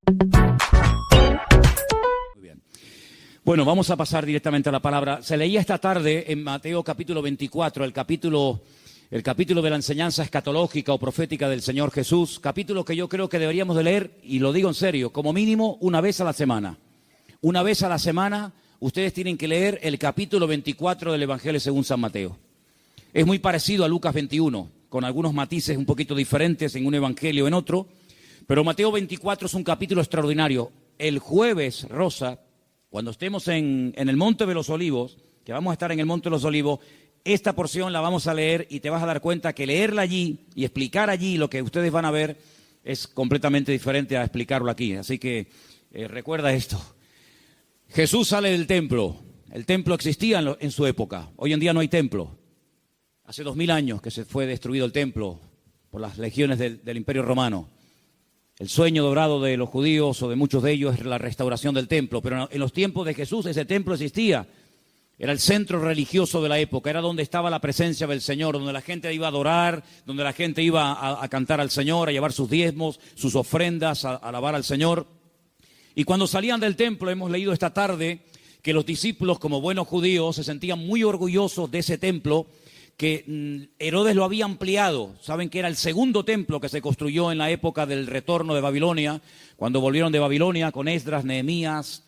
Muy bien. Bueno, vamos a pasar directamente a la palabra. Se leía esta tarde en Mateo capítulo 24, el capítulo de la enseñanza escatológica o profética del Señor Jesús, capítulo que yo creo que deberíamos de leer, y lo digo en serio, como mínimo una vez a la semana. Una vez a la semana ustedes tienen que leer el capítulo 24 del Evangelio según San Mateo. Es muy parecido a Lucas 21, con algunos matices un poquito diferentes en un evangelio o en otro, pero Mateo 24 es un capítulo extraordinario. El jueves, Rosa, cuando estemos en el Monte de los Olivos, que vamos a estar en el Monte de los Olivos, esta porción la vamos a leer y te vas a dar cuenta que leerla allí y explicar allí lo que ustedes van a ver es completamente diferente a explicarlo aquí. Así que recuerda esto. Jesús sale del templo. El templo existía en su época. Hoy en día no hay templo. Hace 2000 años que se fue destruido el templo por las legiones del Imperio Romano. El sueño dorado de los judíos o de muchos de ellos es la restauración del templo. Pero en los tiempos de Jesús ese templo existía. Era el centro religioso de la época, era donde estaba la presencia del Señor, donde la gente iba a adorar, donde la gente iba a cantar al Señor, a llevar sus diezmos, sus ofrendas, a alabar al Señor. Y cuando salían del templo, hemos leído esta tarde que los discípulos, como buenos judíos, se sentían muy orgullosos de ese templo, que Herodes lo había ampliado. Saben que era el segundo templo que se construyó en la época del retorno de Babilonia, cuando volvieron de Babilonia con Esdras, Nehemías,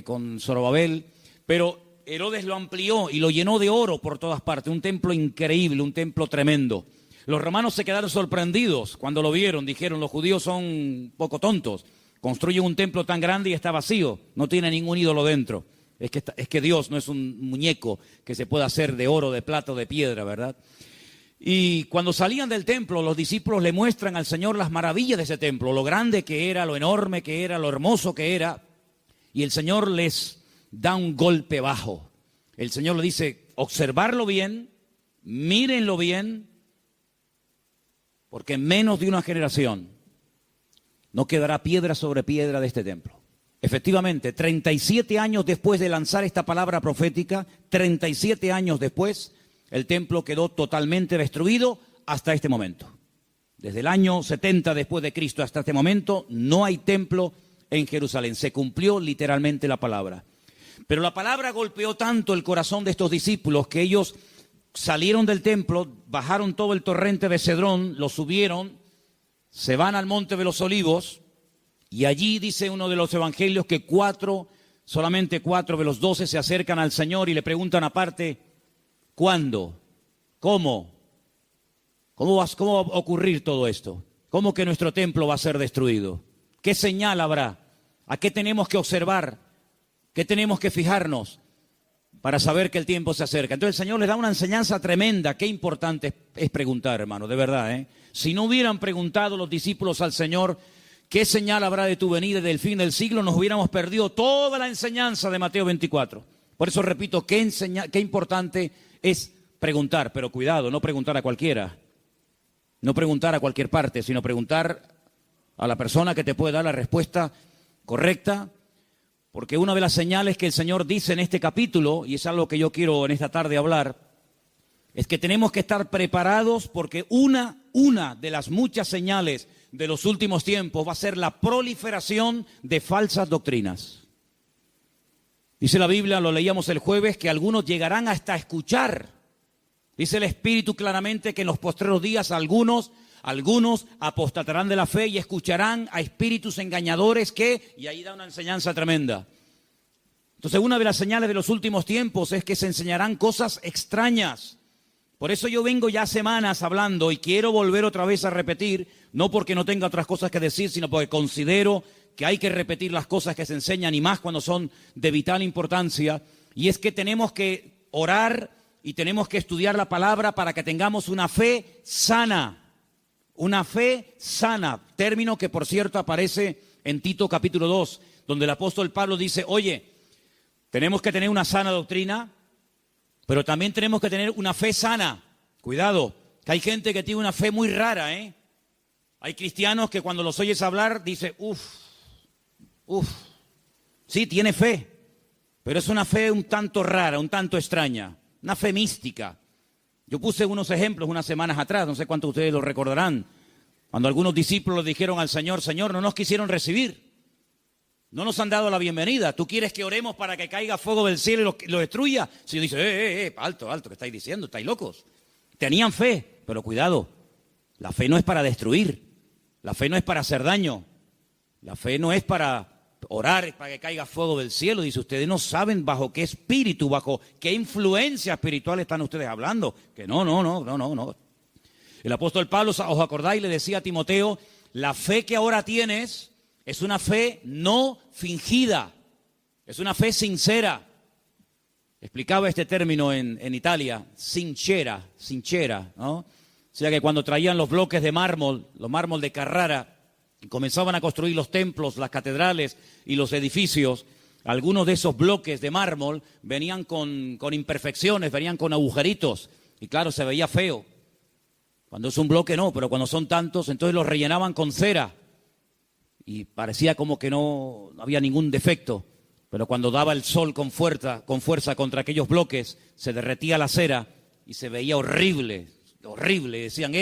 con Zorobabel, pero Herodes lo amplió y lo llenó de oro por todas partes, un templo increíble, un templo tremendo. Los romanos se quedaron sorprendidos cuando lo vieron, dijeron, los judíos son un poco tontos, construyen un templo tan grande y está vacío, no tiene ningún ídolo dentro. Es que Dios no es un muñeco que se pueda hacer de oro, de plata o de piedra, ¿verdad? Y cuando salían del templo, los discípulos le muestran al Señor las maravillas de ese templo, lo grande que era, lo enorme que era, lo hermoso que era, y el Señor les da un golpe bajo. El Señor le dice, observarlo bien, mírenlo bien, porque en menos de una generación no quedará piedra sobre piedra de este templo. Efectivamente, 37 años después de lanzar esta palabra profética, 37 años después, el templo quedó totalmente destruido hasta este momento. Desde el año 70 después de Cristo hasta este momento, no hay templo en Jerusalén. Se cumplió literalmente la palabra. Pero la palabra golpeó tanto el corazón de estos discípulos que ellos salieron del templo, bajaron todo el torrente de Cedrón, lo subieron, se van al Monte de los Olivos y allí dice uno de los evangelios que solamente 4 de los 12 se acercan al Señor y le preguntan aparte, ¿cuándo? ¿Cómo? ¿Cómo va a ocurrir todo esto? ¿Cómo que nuestro templo va a ser destruido? ¿Qué señal habrá? ¿A qué tenemos que observar? ¿Qué tenemos que fijarnos para saber que el tiempo se acerca? Entonces el Señor les da una enseñanza tremenda. Qué importante es preguntar, hermano, de verdad, ¿eh? Si no hubieran preguntado los discípulos al Señor, ¿qué señal habrá de tu venida y del fin del siglo? Nos hubiéramos perdido toda la enseñanza de Mateo 24. Por eso repito, qué importante es preguntar. Pero cuidado, no preguntar a cualquiera. No preguntar a cualquier parte, sino preguntar a la persona que te puede dar la respuesta correcta. Porque una de las señales que el Señor dice en este capítulo, y es algo que yo quiero en esta tarde hablar, es que tenemos que estar preparados porque una de las muchas señales de los últimos tiempos va a ser la proliferación de falsas doctrinas. Dice la Biblia, lo leíamos el jueves, que algunos llegarán hasta escuchar. Dice el Espíritu claramente que en los postreros días algunos apostatarán de la fe y escucharán a espíritus engañadores y ahí da una enseñanza tremenda. Entonces, una de las señales de los últimos tiempos es que se enseñarán cosas extrañas. Por eso yo vengo ya semanas hablando y quiero volver otra vez a repetir, no porque no tenga otras cosas que decir, sino porque considero que hay que repetir las cosas que se enseñan y más cuando son de vital importancia. Y es que tenemos que orar y tenemos que estudiar la palabra para que tengamos una fe sana. Una fe sana, término que por cierto aparece en Tito capítulo 2, donde el apóstol Pablo dice, oye, tenemos que tener una sana doctrina, pero también tenemos que tener una fe sana. Cuidado, que hay gente que tiene una fe muy rara, ¿eh? Hay cristianos que cuando los oyes hablar, dice, sí, tiene fe, pero es una fe un tanto rara, un tanto extraña, una fe mística. Yo puse unos ejemplos unas semanas atrás, no sé cuántos de ustedes lo recordarán, cuando algunos discípulos le dijeron al Señor, Señor, no nos quisieron recibir. No nos han dado la bienvenida. ¿Tú quieres que oremos para que caiga fuego del cielo y lo destruya? Si dice, alto, ¿qué estáis diciendo? ¿Estáis locos? Tenían fe, pero cuidado. La fe no es para destruir. La fe no es para hacer daño. La fe no es para orar para que caiga fuego del cielo. Dice, ustedes no saben bajo qué espíritu, bajo qué influencia espiritual están ustedes hablando. Que no. El apóstol Pablo, ¿os acordáis? Le decía a Timoteo, la fe que ahora tienes es una fe no fingida, es una fe sincera. Explicaba este término en Italia, sincera, ¿no? O sea que cuando traían los bloques de mármol, los mármol de Carrara, y comenzaban a construir los templos, las catedrales y los edificios, algunos de esos bloques de mármol venían con imperfecciones, venían con agujeritos, y claro, se veía feo. Cuando es un bloque no, pero cuando son tantos, entonces los rellenaban con cera. Y parecía como que no había ningún defecto, pero cuando daba el sol con fuerza contra aquellos bloques, se derretía la cera y se veía horrible. Decían,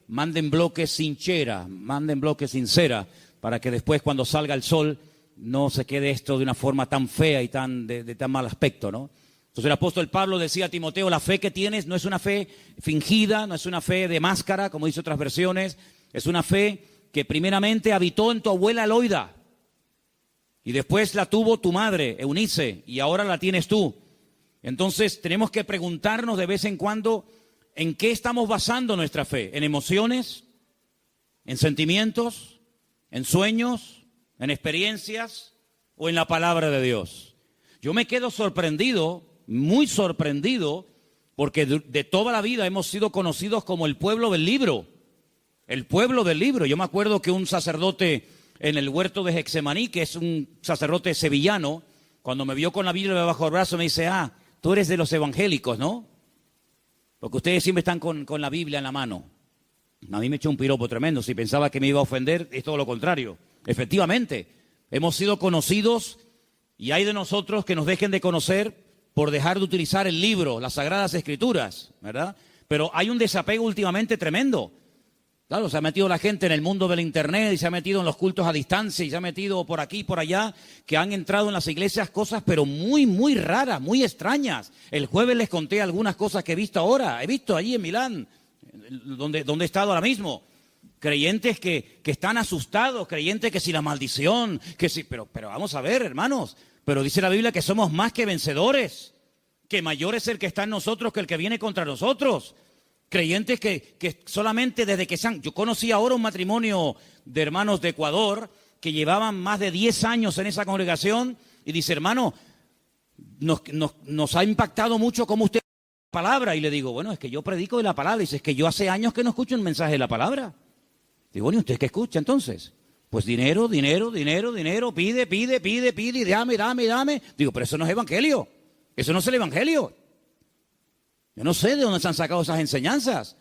manden bloques sin cera, manden bloques sin cera, para que después cuando salga el sol no se quede esto de una forma tan fea y de tan mal aspecto, ¿no? Entonces el apóstol Pablo decía a Timoteo, la fe que tienes no es una fe fingida, no es una fe de máscara, como dice otras versiones, es una fe que primeramente habitó en tu abuela Loida, y después la tuvo tu madre, Eunice, y ahora la tienes tú. Entonces tenemos que preguntarnos de vez en cuando, ¿en qué estamos basando nuestra fe? ¿En emociones? ¿En sentimientos? ¿En sueños? ¿En experiencias? ¿O en la palabra de Dios? Yo me quedo sorprendido, muy sorprendido, porque de toda la vida hemos sido conocidos como el pueblo del libro. El pueblo del libro. Yo me acuerdo que un sacerdote en el huerto de Getsemaní, que es un sacerdote sevillano, cuando me vio con la Biblia bajo el brazo me dice, tú eres de los evangélicos, ¿no? Porque ustedes siempre están con la Biblia en la mano. A mí me echó un piropo tremendo. Si pensaba que me iba a ofender, es todo lo contrario. Efectivamente, hemos sido conocidos y hay de nosotros que nos dejen de conocer por dejar de utilizar el libro, las Sagradas Escrituras, ¿verdad? Pero hay un desapego últimamente tremendo. Claro, se ha metido la gente en el mundo del internet y se ha metido en los cultos a distancia y se ha metido por aquí y por allá, que han entrado en las iglesias cosas pero muy, muy raras, muy extrañas. El jueves les conté algunas cosas que he visto ahora. He visto allí en Milán, donde he estado ahora mismo. Creyentes que están asustados, creyentes que si la maldición, que si... Pero vamos a ver, hermanos, pero dice la Biblia que somos más que vencedores, que mayor es el que está en nosotros que el que viene contra nosotros. Creyentes que solamente desde que yo conocí ahora un matrimonio de hermanos de Ecuador que llevaban más de 10 años en esa congregación y dice, hermano, nos ha impactado mucho cómo usted la palabra. Y le digo, bueno, es que yo predico de la palabra. Y dice, es que yo hace años que no escucho un mensaje de la palabra. Digo, bueno, ¿y usted qué escucha entonces? Pues dinero, pide, y dame. Digo, pero eso no es evangelio. Eso no es el evangelio. Yo no sé de dónde se han sacado esas enseñanzas.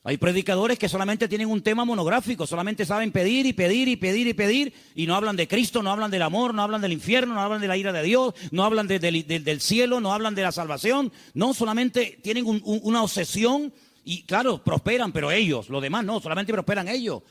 Hay predicadores que solamente tienen un tema monográfico, solamente saben pedir y no hablan de Cristo, no hablan del amor, no hablan del infierno, no hablan de la ira de Dios, no hablan del cielo, no hablan de la salvación. No, solamente tienen una obsesión y claro, prosperan, pero ellos, los demás no, solamente prosperan ellos.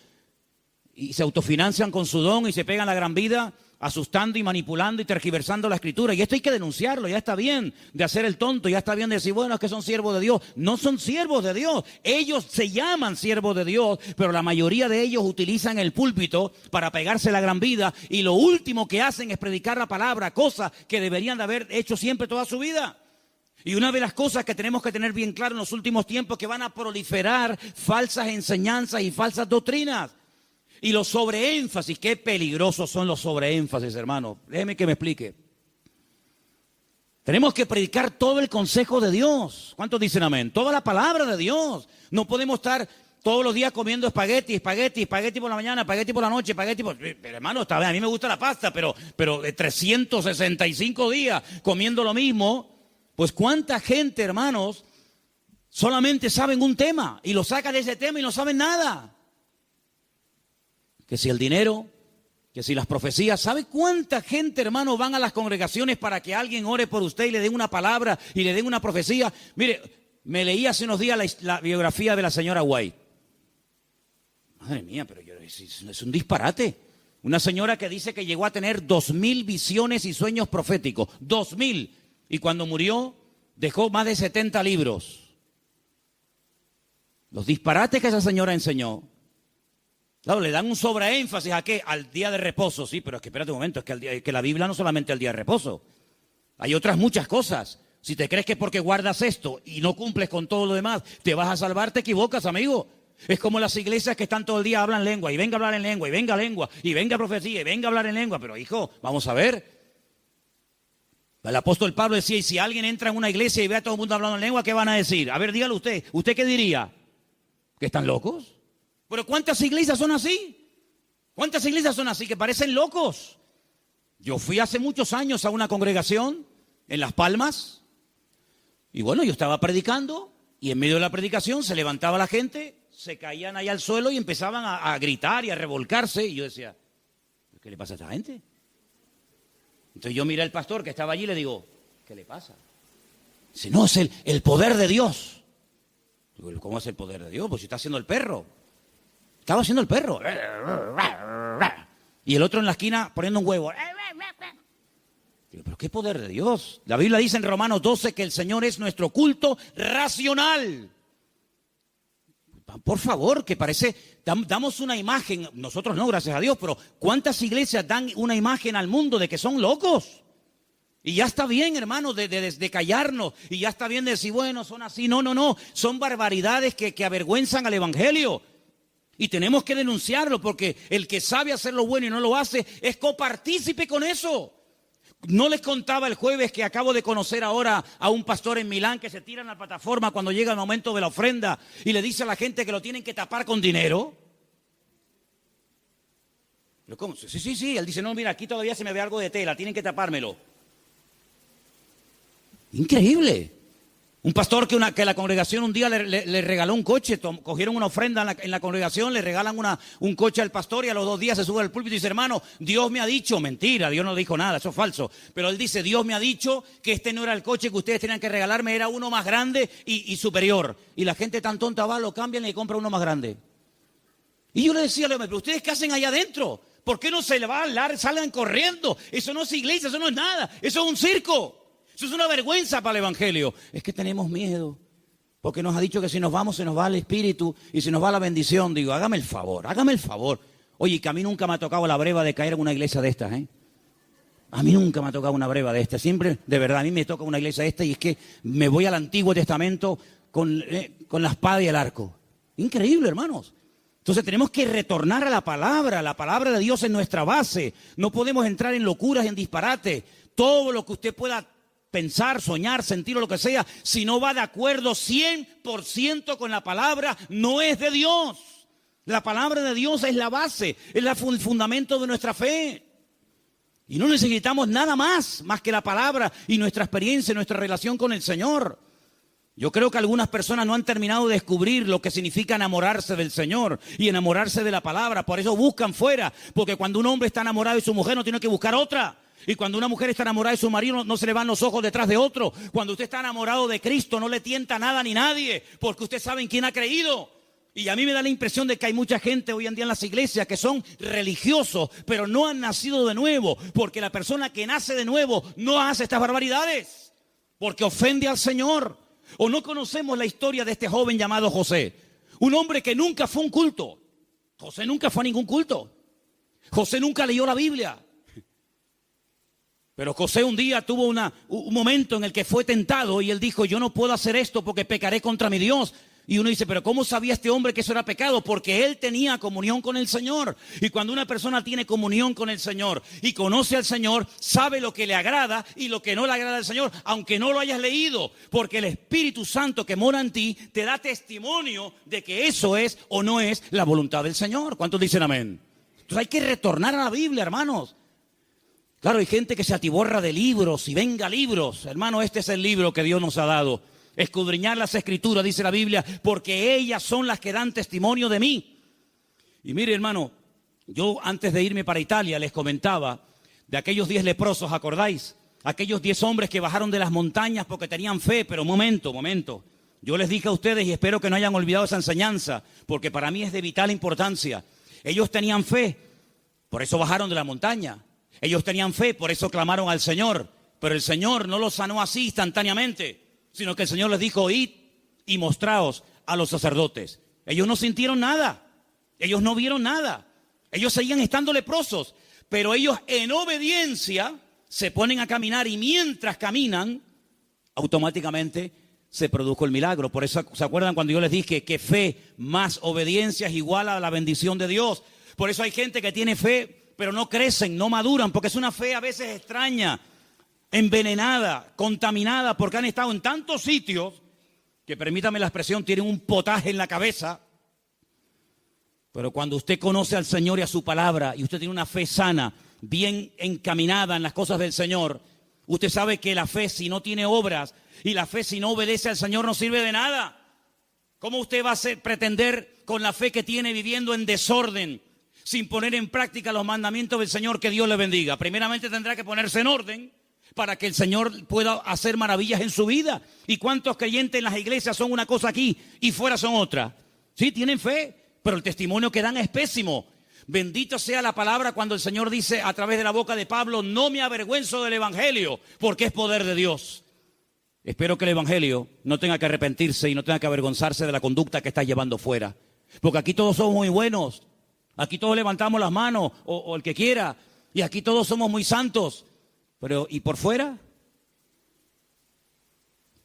Y se autofinancian con su don y se pegan la gran vida asustando y manipulando y tergiversando la Escritura. Y esto hay que denunciarlo. Ya está bien de hacer el tonto, ya está bien de decir, bueno, es que son siervos de Dios. No son siervos de Dios. Ellos se llaman siervos de Dios, pero la mayoría de ellos utilizan el púlpito para pegarse la gran vida y lo último que hacen es predicar la palabra, cosa que deberían de haber hecho siempre toda su vida. Y una de las cosas que tenemos que tener bien claro en los últimos tiempos es que van a proliferar falsas enseñanzas y falsas doctrinas. Y los sobreénfasis, qué peligrosos son los sobreénfasis, hermano. Déjeme que me explique. Tenemos que predicar todo el consejo de Dios. ¿Cuántos dicen amén? Toda la palabra de Dios. No podemos estar todos los días comiendo espagueti por la mañana, espagueti por la noche, Pero hermano, está bien, a mí me gusta la pasta, pero de 365 días comiendo lo mismo. Pues cuánta gente, hermanos, solamente saben un tema y lo sacan de ese tema y no saben nada. Que si el dinero, que si las profecías. ¿Sabe cuánta gente, hermano, van a las congregaciones para que alguien ore por usted y le den una palabra y le den una profecía? Mire, me leí hace unos días la biografía de la señora White. Madre mía, pero es un disparate. Una señora que dice que llegó a tener 2000 visiones y sueños proféticos. 2000. Y cuando murió, dejó más de 70 libros. Los disparates que esa señora enseñó. Claro, le dan un sobreénfasis a qué, al día de reposo. Sí, pero es que espérate un momento, es que la Biblia no solamente el día de reposo. Hay otras muchas cosas. Si te crees que porque guardas esto y no cumples con todo lo demás, te vas a salvar, te equivocas, amigo. Es como las iglesias que están todo el día, hablan lengua, y venga a hablar en lengua, y venga lengua, y venga profecía, y venga a hablar en lengua. Pero hijo, vamos a ver. El apóstol Pablo decía, y si alguien entra en una iglesia y ve a todo el mundo hablando en lengua, ¿qué van a decir? A ver, dígalo usted. ¿Usted qué diría? ¿Que están locos? Pero ¿cuántas iglesias son así? ¿Cuántas iglesias son así que parecen locos? Yo fui hace muchos años a una congregación en Las Palmas, y bueno, yo estaba predicando, y en medio de la predicación se levantaba la gente, se caían ahí al suelo y empezaban a gritar y a revolcarse, y yo decía, ¿qué le pasa a esta gente? Entonces yo miré al pastor que estaba allí y le digo, ¿qué le pasa? Dice, no, es el poder de Dios. Digo, ¿cómo es el poder de Dios? Pues si está haciendo el perro. Estaba haciendo el perro. Y el otro en la esquina poniendo un huevo. Digo, ¿pero qué poder de Dios? La Biblia dice en Romanos 12 que el Señor es nuestro culto racional. Por favor, que parece, damos una imagen, nosotros no, gracias a Dios, pero ¿cuántas iglesias dan una imagen al mundo de que son locos? Y ya está bien, hermano, de callarnos, y ya está bien de decir, bueno, son así. No, son barbaridades que avergüenzan al evangelio. Y tenemos que denunciarlo, porque el que sabe hacer lo bueno y no lo hace, es copartícipe con eso. No les contaba el jueves que acabo de conocer ahora a un pastor en Milán que se tira en la plataforma cuando llega el momento de la ofrenda y le dice a la gente que lo tienen que tapar con dinero. ¿Pero cómo? Sí. Él dice, no, mira, aquí todavía se me ve algo de tela, tienen que tapármelo. Increíble. Un pastor que la congregación un día le regaló un coche, cogieron una ofrenda en la congregación, le regalan un coche al pastor y a los 2 días se sube al púlpito y dice, hermano, Dios me ha dicho, mentira, Dios no dijo nada, eso es falso, pero él dice, Dios me ha dicho que este no era el coche que ustedes tenían que regalarme, era uno más grande y superior. Y la gente tan tonta va, lo cambian y le compra uno más grande. Y yo le decía, pero ¿ustedes qué hacen allá adentro? ¿Por qué no se le va a hablar, salgan corriendo? Eso no es iglesia, eso no es nada, eso es un circo. Eso es una vergüenza para el evangelio. Es que tenemos miedo, porque nos ha dicho que si nos vamos se nos va el espíritu y se nos va la bendición. Digo, hágame el favor. Oye, que a mí nunca me ha tocado la breva de caer en una iglesia de estas, ¿eh? A mí nunca me ha tocado una breva de estas. Siempre, de verdad, a mí me toca una iglesia de estas y es que me voy al Antiguo Testamento con la espada y el arco. Increíble, hermanos. Entonces tenemos que retornar a la palabra de Dios es nuestra base. No podemos entrar en locuras, en disparate. Todo lo que usted pueda pensar, soñar, sentir o lo que sea, si no va de acuerdo 100% con la palabra, no es de Dios. La palabra de Dios es la base, es el fundamento de nuestra fe. Y no necesitamos nada más que la palabra y nuestra experiencia, nuestra relación con el Señor. Yo creo que algunas personas no han terminado de descubrir lo que significa enamorarse del Señor y enamorarse de la palabra. Por eso buscan fuera, porque cuando un hombre está enamorado de su mujer no tiene que buscar otra. Y cuando una mujer está enamorada de su marido, no se le van los ojos detrás de otro. Cuando usted está enamorado de Cristo, no le tienta nada ni nadie, porque usted sabe en quién ha creído. Y a mí me da la impresión de que hay mucha gente hoy en día en las iglesias que son religiosos, pero no han nacido de nuevo, porque la persona que nace de nuevo no hace estas barbaridades, porque ofende al Señor. O no conocemos la historia de este joven llamado José, un hombre que nunca fue a un culto. José nunca fue a ningún culto. José nunca leyó la Biblia. Pero José un día tuvo un momento en el que fue tentado y él dijo, yo no puedo hacer esto porque pecaré contra mi Dios. Y uno dice, pero ¿cómo sabía este hombre que eso era pecado? Porque él tenía comunión con el Señor. Y cuando una persona tiene comunión con el Señor y conoce al Señor, sabe lo que le agrada y lo que no le agrada al Señor, aunque no lo hayas leído. Porque el Espíritu Santo que mora en ti te da testimonio de que eso es o no es la voluntad del Señor. ¿Cuántos dicen amén? Entonces hay que retornar a la Biblia, hermanos. Claro, hay gente que se atiborra de libros y venga libros. Hermano, este es el libro que Dios nos ha dado. Escudriñar las Escrituras, dice la Biblia, porque ellas son las que dan testimonio de mí. Y mire, hermano, yo antes de irme para Italia les comentaba de aquellos 10 leprosos, ¿acordáis? Aquellos 10 hombres que bajaron de las montañas porque tenían fe, pero momento. Yo les dije a ustedes y espero que no hayan olvidado esa enseñanza, porque para mí es de vital importancia. Ellos tenían fe. Por eso bajaron de la montaña. Ellos tenían fe, por eso clamaron al Señor. Pero el Señor no los sanó así instantáneamente, sino que el Señor les dijo, id y mostraos a los sacerdotes. Ellos no sintieron nada, ellos no vieron nada, ellos seguían estando leprosos, pero ellos en obediencia se ponen a caminar y mientras caminan, automáticamente se produjo el milagro. Por eso, ¿se acuerdan cuando yo les dije que fe más obediencia es igual a la bendición de Dios? Por eso hay gente que tiene fe, pero no crecen, no maduran, porque es una fe a veces extraña, envenenada, contaminada, porque han estado en tantos sitios que, permítame la expresión, tienen un potaje en la cabeza. Pero cuando usted conoce al Señor y a su palabra, y usted tiene una fe sana, bien encaminada en las cosas del Señor, usted sabe que la fe, si no tiene obras, y la fe, si no obedece al Señor, no sirve de nada. ¿Cómo usted va a pretender, con la fe que tiene, viviendo en desorden, sin poner en práctica los mandamientos del Señor, que Dios le bendiga? Primeramente tendrá que ponerse en orden para que el Señor pueda hacer maravillas en su vida. ¿Y cuántos creyentes en las iglesias son una cosa aquí y fuera son otra? Sí, tienen fe, pero el testimonio que dan es pésimo. Bendito sea la palabra cuando el Señor dice a través de la boca de Pablo, no me avergüenzo del Evangelio, porque es poder de Dios. Espero que el Evangelio no tenga que arrepentirse y no tenga que avergonzarse de la conducta que está llevando fuera. Porque aquí todos somos muy buenos, aquí todos levantamos las manos, o el que quiera, y aquí todos somos muy santos. Pero, ¿y por fuera?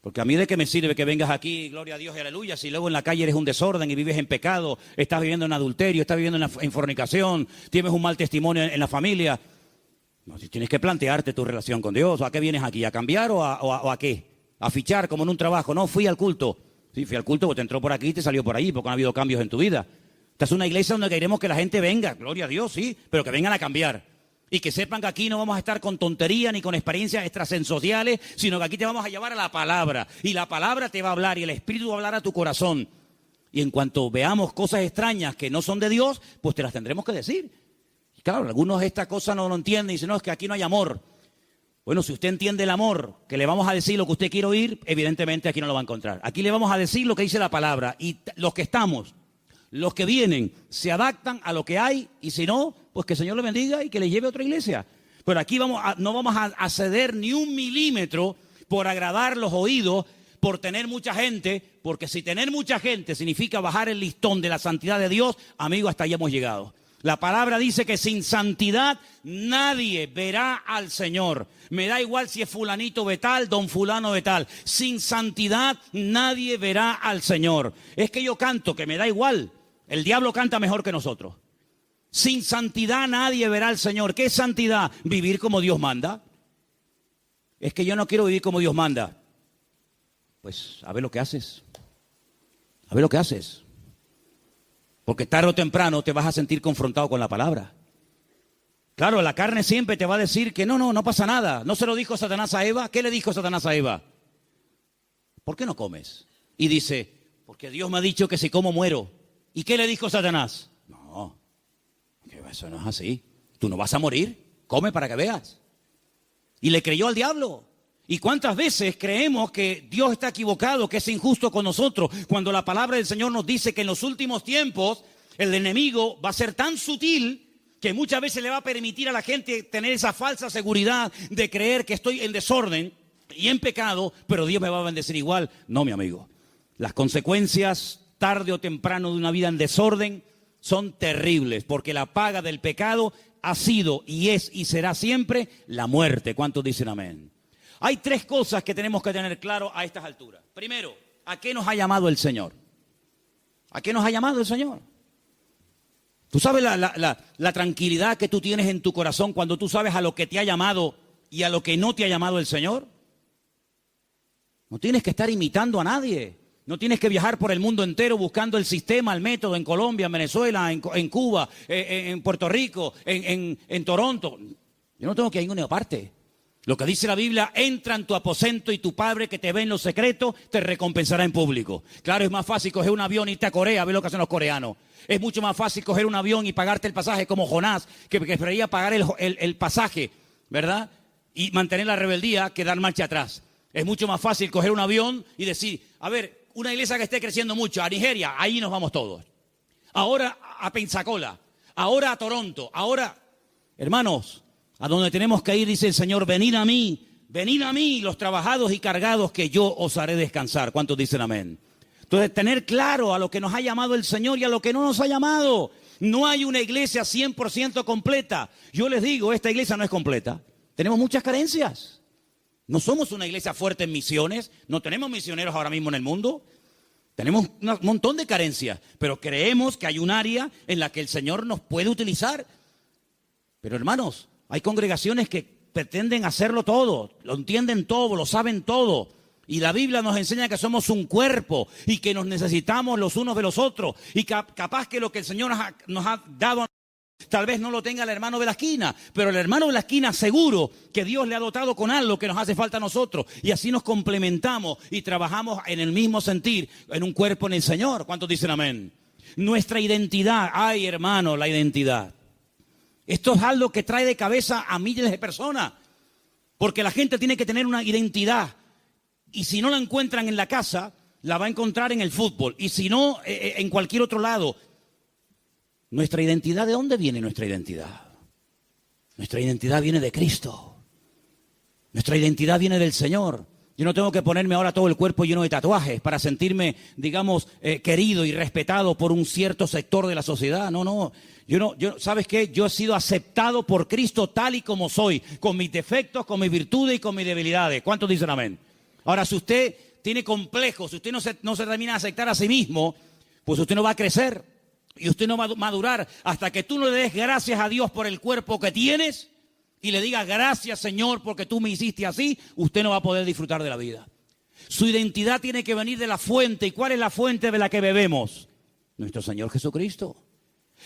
Porque a mí de qué me sirve que vengas aquí, gloria a Dios y aleluya, si luego en la calle eres un desorden y vives en pecado, estás viviendo en adulterio, estás viviendo en fornicación, tienes un mal testimonio en la familia. No, tienes que plantearte tu relación con Dios. ¿A qué vienes aquí? ¿A cambiar o a qué? ¿A fichar como en un trabajo? No, fui al culto. Sí, fui al culto porque te entró por aquí y te salió por allí, porque no ha habido cambios en tu vida. Esta es una iglesia donde queremos que la gente venga, gloria a Dios, sí, pero que vengan a cambiar. Y que sepan que aquí no vamos a estar con tontería ni con experiencias extrasensoriales, sino que aquí te vamos a llevar a la palabra. Y la palabra te va a hablar y el Espíritu va a hablar a tu corazón. Y en cuanto veamos cosas extrañas que no son de Dios, pues te las tendremos que decir. Y claro, algunos esta cosa no lo entienden y dicen, no, es que aquí no hay amor. Bueno, si usted entiende el amor, que le vamos a decir lo que usted quiere oír, evidentemente aquí no lo va a encontrar. Aquí le vamos a decir lo que dice la palabra. Y los que estamos, los que vienen, se adaptan a lo que hay, y si no, pues que el Señor le bendiga y que le lleve a otra iglesia. Pero aquí no vamos a ceder ni un milímetro por agradar los oídos, por tener mucha gente, porque si tener mucha gente significa bajar el listón de la santidad de Dios, amigo, hasta ahí hemos llegado. La palabra dice que sin santidad nadie verá al Señor. Me da igual si es fulanito de tal, don fulano de tal. Sin santidad nadie verá al Señor. Es que yo canto, que me da igual. El diablo canta mejor que nosotros. Sin santidad nadie verá al Señor. ¿Qué es santidad? Vivir como Dios manda. Es que yo no quiero vivir como Dios manda. Pues a ver lo que haces. A ver lo que haces. Porque tarde o temprano te vas a sentir confrontado con la palabra. Claro, la carne siempre te va a decir que no pasa nada. ¿No se lo dijo Satanás a Eva? ¿Qué le dijo Satanás a Eva? ¿Por qué no comes? Y dice, porque Dios me ha dicho que si como muero. ¿Y qué le dijo Satanás? No, que eso no es así. Tú no vas a morir, come para que veas. Y le creyó al diablo. ¿Y cuántas veces creemos que Dios está equivocado, que es injusto con nosotros, cuando la palabra del Señor nos dice que en los últimos tiempos el enemigo va a ser tan sutil que muchas veces le va a permitir a la gente tener esa falsa seguridad de creer que estoy en desorden y en pecado, pero Dios me va a bendecir igual? No, mi amigo. Las consecuencias, tarde o temprano, de una vida en desorden son terribles, porque la paga del pecado ha sido y es y será siempre la muerte. ¿Cuántos dicen amén? Hay tres cosas que tenemos que tener claro a estas alturas. Primero, ¿a qué nos ha llamado el Señor? ¿A qué nos ha llamado el Señor? ¿Tú sabes la tranquilidad que tú tienes en tu corazón cuando tú sabes a lo que te ha llamado y a lo que no te ha llamado el Señor? No tienes que estar imitando a nadie. No tienes que viajar por el mundo entero buscando el sistema, el método en Colombia, en Venezuela, en Cuba, en Puerto Rico, en Toronto. Yo no tengo que ir a ninguna parte. Lo que dice la Biblia, entra en tu aposento y tu Padre que te ve en lo secreto te recompensará en público. Claro, es más fácil coger un avión y irte a Corea, a ver lo que hacen los coreanos. Es mucho más fácil coger un avión y pagarte el pasaje como Jonás, que preferiría pagar el pasaje, ¿verdad? Y mantener la rebeldía que dar marcha atrás. Es mucho más fácil coger un avión y decir, a ver, una iglesia que esté creciendo mucho, a Nigeria, ahí nos vamos todos. Ahora a Pensacola, ahora a Toronto, ahora Hermanos, a donde tenemos que ir, dice el Señor, venid a mí los trabajados y cargados, que yo os haré descansar. ¿Cuántos dicen amén? Entonces, tener claro a lo que nos ha llamado el Señor y a lo que no nos ha llamado. No hay una iglesia 100% completa. Yo les digo, esta iglesia no es completa. Tenemos muchas carencias. No somos una iglesia fuerte en misiones. No tenemos misioneros ahora mismo en el mundo. Tenemos un montón de carencias. Pero creemos que hay un área en la que el Señor nos puede utilizar. Pero hermanos, hay congregaciones que pretenden hacerlo todo. Lo entienden todo, lo saben todo. Y la Biblia nos enseña que somos un cuerpo y que nos necesitamos los unos de los otros. Y capaz que lo que el Señor nos ha dado, tal vez no lo tenga el hermano de la esquina, pero el hermano de la esquina seguro que Dios le ha dotado con algo que nos hace falta a nosotros. Y así nos complementamos y trabajamos en el mismo sentir, en un cuerpo en el Señor. ¿Cuántos dicen amén? Nuestra identidad, ay hermano, la identidad. Esto es algo que trae de cabeza a miles de personas. Porque la gente tiene que tener una identidad. Y si no la encuentran en la casa, la va a encontrar en el fútbol. Y si no, en cualquier otro lado. ¿Nuestra identidad? ¿De dónde viene nuestra identidad? Nuestra identidad viene de Cristo. Nuestra identidad viene del Señor. Yo no tengo que ponerme ahora todo el cuerpo lleno de tatuajes para sentirme, digamos, querido y respetado por un cierto sector de la sociedad. No. ¿Sabes qué? Yo he sido aceptado por Cristo tal y como soy, con mis defectos, con mis virtudes y con mis debilidades. ¿Cuántos dicen amén? Ahora, si usted tiene complejos, si usted no se termina de aceptar a sí mismo, pues usted no va a crecer y usted no va a madurar hasta que tú no le des gracias a Dios por el cuerpo que tienes y le digas gracias, Señor, porque tú me hiciste así. Usted no va a poder disfrutar de la vida. Su identidad tiene que venir de la fuente. ¿Y cuál es la fuente de la que bebemos? Nuestro Señor Jesucristo.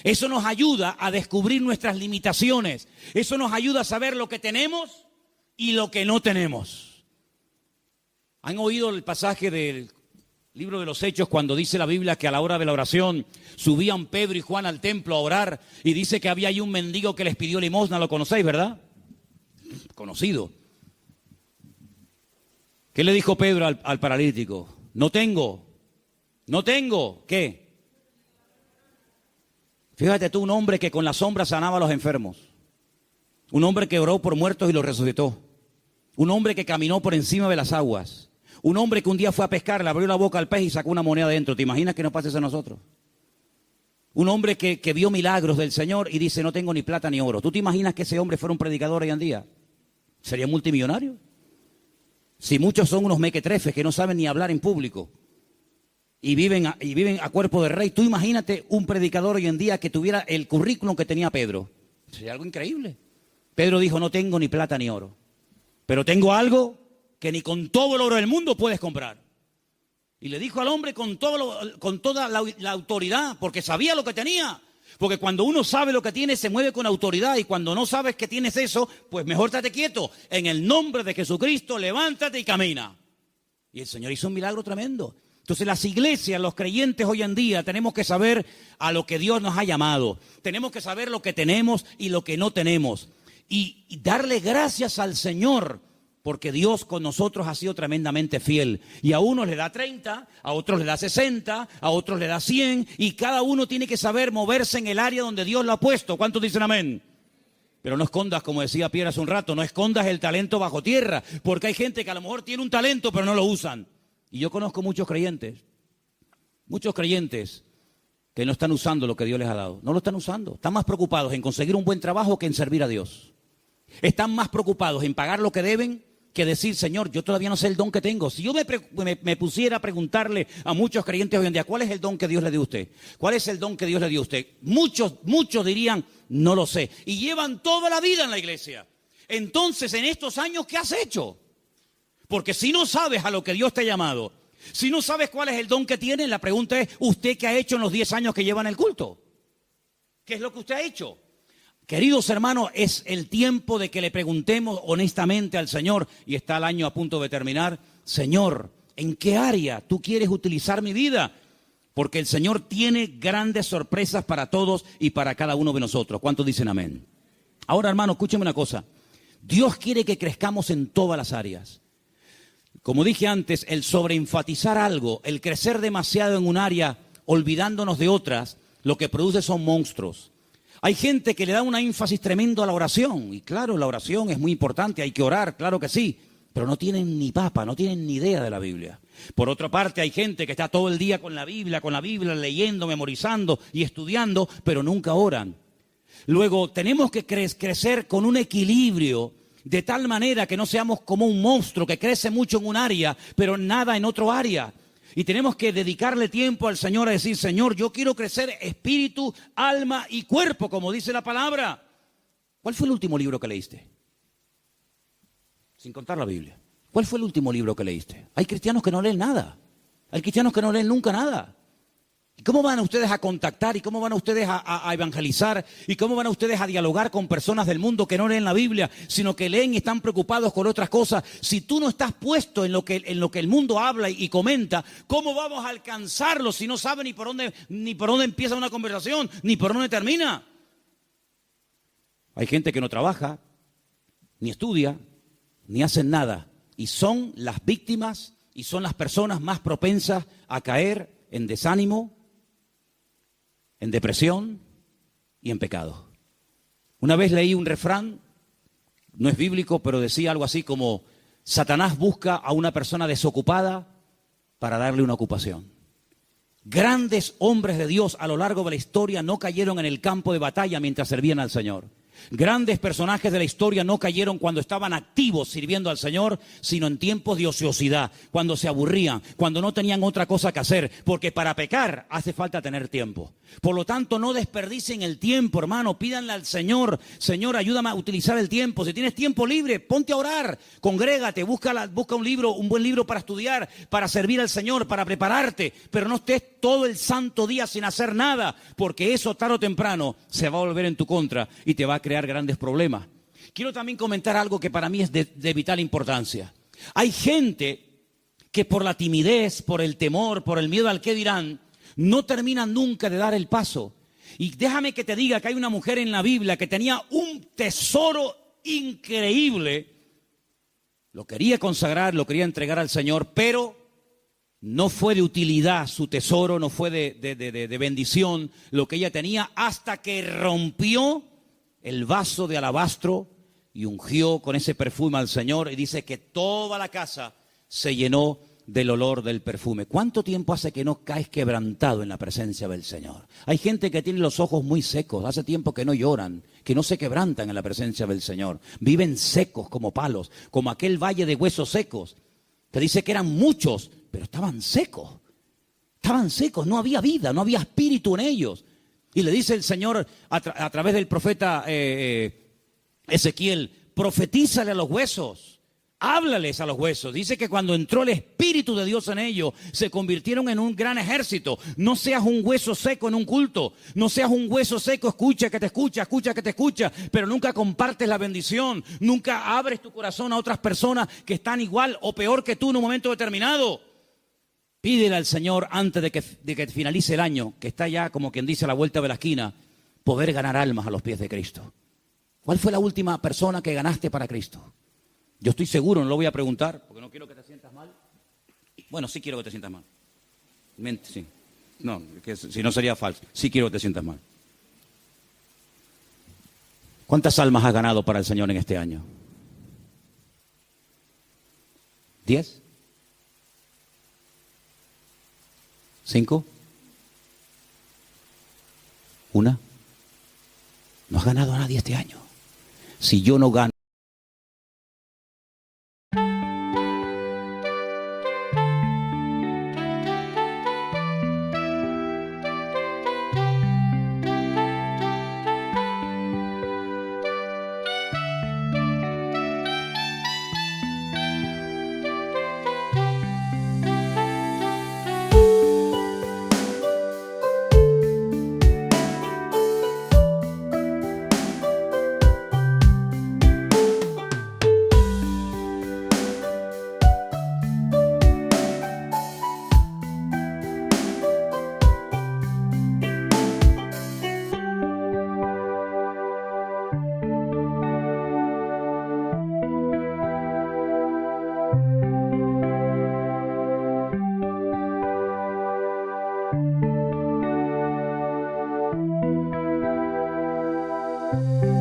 Eso nos ayuda a descubrir nuestras limitaciones. Eso nos ayuda a saber lo que tenemos y lo que no tenemos. ¿Han oído el pasaje del libro de los Hechos cuando dice la Biblia que a la hora de la oración subían Pedro y Juan al templo a orar y dice que había ahí un mendigo que les pidió limosna? Lo conocéis, ¿verdad? Conocido. ¿Qué le dijo Pedro al paralítico? No tengo. ¿Qué? Fíjate tú, un hombre que con la sombra sanaba a los enfermos. Un hombre que oró por muertos y los resucitó. Un hombre que caminó por encima de las aguas. Un hombre que un día fue a pescar, le abrió la boca al pez y sacó una moneda dentro. ¿Te imaginas que nos pase eso a nosotros? Un hombre que vio milagros del Señor y dice, no tengo ni plata ni oro. ¿Tú te imaginas que ese hombre fuera un predicador hoy en día? ¿Sería multimillonario? Si muchos son unos mequetrefes que no saben ni hablar en público y viven a cuerpo de rey, tú imagínate un predicador hoy en día que tuviera el currículum que tenía Pedro. Sería algo increíble. Pedro dijo, no tengo ni plata ni oro, pero tengo algo que ni con todo el oro del mundo puedes comprar. Y le dijo al hombre con toda la autoridad, porque sabía lo que tenía. Porque cuando uno sabe lo que tiene, se mueve con autoridad. Y cuando no sabes que tienes eso, pues mejor estate quieto. En el nombre de Jesucristo, levántate y camina. Y el Señor hizo un milagro tremendo. Entonces las iglesias, los creyentes hoy en día, tenemos que saber a lo que Dios nos ha llamado. Tenemos que saber lo que tenemos y lo que no tenemos. Y darle gracias al Señor, porque Dios con nosotros ha sido tremendamente fiel. Y a unos le da 30, a otros le da 60, a otros le da 100. Y cada uno tiene que saber moverse en el área donde Dios lo ha puesto. ¿Cuántos dicen amén? Pero no escondas, como decía Pierre hace un rato, no escondas el talento bajo tierra. Porque hay gente que a lo mejor tiene un talento, pero no lo usan. Y yo conozco muchos creyentes que no están usando lo que Dios les ha dado. No lo están usando. Están más preocupados en conseguir un buen trabajo que en servir a Dios. Están más preocupados en pagar lo que deben que decir, Señor, yo todavía no sé el don que tengo. Si yo me pusiera a preguntarle a muchos creyentes hoy en día, ¿cuál es el don que Dios le dio a usted? ¿Cuál es el don que Dios le dio a usted? Muchos dirían, no lo sé. Y llevan toda la vida en la iglesia. Entonces, en estos años, ¿qué has hecho? Porque si no sabes a lo que Dios te ha llamado, si no sabes cuál es el don que tienes, la pregunta es, ¿usted qué ha hecho en los 10 años que lleva en el culto? ¿Qué es lo que usted ha hecho? Queridos hermanos, es el tiempo de que le preguntemos honestamente al Señor, y está el año a punto de terminar, Señor, ¿en qué área tú quieres utilizar mi vida? Porque el Señor tiene grandes sorpresas para todos y para cada uno de nosotros. ¿Cuántos dicen amén? Ahora, hermano, escúcheme una cosa. Dios quiere que crezcamos en todas las áreas. Como dije antes, el sobreenfatizar algo, el crecer demasiado en un área, olvidándonos de otras, lo que produce son monstruos. Hay gente que le da un énfasis tremendo a la oración. Y claro, la oración es muy importante, hay que orar, claro que sí. Pero no tienen ni papa, no tienen ni idea de la Biblia. Por otra parte, hay gente que está todo el día con la Biblia, leyendo, memorizando y estudiando, pero nunca oran. Luego, tenemos que crecer con un equilibrio, de tal manera que no seamos como un monstruo que crece mucho en un área, pero nada en otro área. Y tenemos que dedicarle tiempo al Señor a decir, Señor, yo quiero crecer espíritu, alma y cuerpo, como dice la palabra. ¿Cuál fue el último libro que leíste? Sin contar la Biblia. ¿Cuál fue el último libro que leíste? Hay cristianos que no leen nada. Hay cristianos que no leen nunca nada. ¿Y cómo van ustedes a contactar? ¿Y cómo van ustedes a evangelizar? ¿Y cómo van ustedes a dialogar con personas del mundo que no leen la Biblia, sino que leen y están preocupados con otras cosas? Si tú no estás puesto en lo que el mundo habla y comenta, ¿cómo vamos a alcanzarlo si no sabe ni por dónde empieza una conversación, ni por dónde termina? Hay gente que no trabaja, ni estudia, ni hacen nada. Y son las víctimas y son las personas más propensas a caer en desánimo, en depresión y en pecado. Una vez leí un refrán, no es bíblico, pero decía algo así como: Satanás busca a una persona desocupada para darle una ocupación. Grandes hombres de Dios a lo largo de la historia no cayeron en el campo de batalla mientras servían al Señor. Grandes personajes de la historia no cayeron cuando estaban activos sirviendo al Señor, sino en tiempos de ociosidad, cuando se aburrían, cuando no tenían otra cosa que hacer, porque para pecar hace falta tener tiempo. Por lo tanto, no desperdicien el tiempo, hermano, pídanle al Señor, Señor, ayúdame a utilizar el tiempo. Si tienes tiempo libre, ponte a orar, congrégate, busca un libro, un buen libro para estudiar, para servir al Señor, para prepararte, pero no estés todo el santo día sin hacer nada, porque eso tarde o temprano se va a volver en tu contra y te va a crear grandes problemas. Quiero también comentar algo que para mí es de vital importancia. Hay gente que por la timidez, por el temor, por el miedo al qué dirán, no terminan nunca de dar el paso. Y déjame que te diga que hay una mujer en la Biblia que tenía un tesoro increíble, lo quería consagrar, lo quería entregar al Señor, pero no fue de utilidad su tesoro, no fue de bendición lo que ella tenía, hasta que rompió el vaso de alabastro y ungió con ese perfume al Señor, y dice que toda la casa se llenó del olor del perfume. ¿Cuánto tiempo hace que no caes quebrantado en la presencia del Señor? Hay gente que tiene los ojos muy secos, hace tiempo que no lloran, que no se quebrantan en la presencia del Señor. Viven secos como palos, como aquel valle de huesos secos, que dice que eran muchos, pero estaban secos. Estaban secos, no había vida, no había espíritu en ellos. Y le dice el Señor a través del profeta Ezequiel: profetízale a los huesos, háblales a los huesos. Dice que cuando entró el Espíritu de Dios en ellos, se convirtieron en un gran ejército. No seas un hueso seco en un culto, no seas un hueso seco, escucha que te escucha, pero nunca compartes la bendición, nunca abres tu corazón a otras personas que están igual o peor que tú en un momento determinado. Pídele al Señor antes de que finalice el año, que está ya como quien dice a la vuelta de la esquina, poder ganar almas a los pies de Cristo. ¿Cuál fue la última persona que ganaste para Cristo? Yo estoy seguro, no lo voy a preguntar, porque no quiero que te sientas mal. Bueno, sí quiero que te sientas mal. Sí. No, que si no sería falso. Sí quiero que te sientas mal. ¿Cuántas almas has ganado para el Señor en este año? ¿10? ¿5? ¿1? No has ganado a nadie este año. Si yo no gano. Thank you.